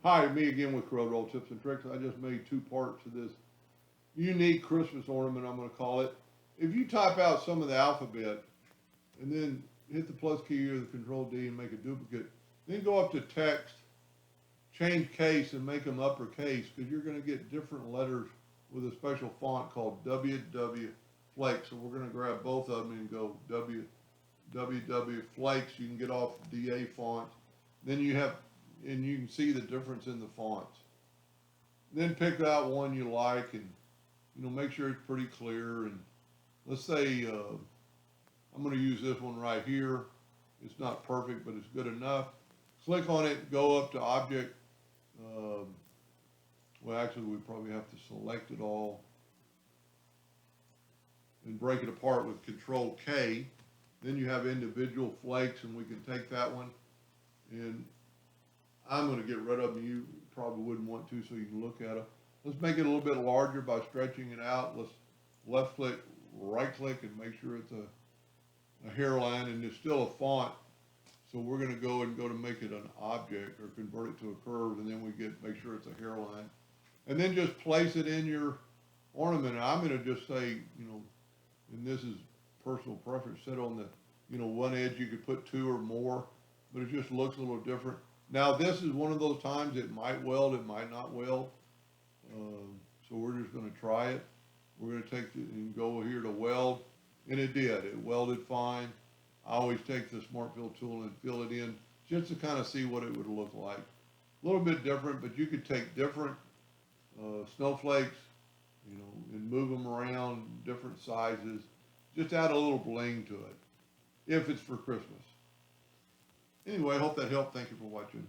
Hi, me again with Corel Tips and Tricks. I just made two parts of this unique Christmas ornament, I'm going to call it. If you type out some of the alphabet and then hit the plus key or the control D and make a duplicate, then go up to text, change case and make them uppercase because you're going to get different letters with a special font called WW Flakes. So we're going to grab both of them and go WW Flakes. You can get off DA font. Then you have, and you can see the difference in the fonts. Then pick out one you like and make sure it's pretty clear. And let's say I'm going to use this one right here. It's not perfect, but it's good enough. Click on it, go up to object. Well, actually, we probably have to select it all and break it apart with Control K. Then you have individual flakes, and we can take that one. And I'm going to get rid of them. You probably wouldn't want to, so you can look at them. Let's make it a little bit larger by stretching it out. Let's left click, right click, and make sure it's a hairline, and it's still a font. So we're going to go to make it an object or convert it to a curve, and then make sure it's a hairline. And then just place it in your ornament. And I'm going to just say, and this is personal preference, set on the, one edge you could put two or more, but it just looks a little different. Now this is one of those times it might weld, it might not weld. So we're just going to try it. We're going to take it and go here to weld, and it did. It welded fine. I always take the Smart Fill tool and fill it in just to kind of see what it would look like. A little bit different, but you could take different snowflakes, and move them around different sizes. Just add a little bling to it if it's for Christmas. Anyway, I hope that helped. Thank you for watching.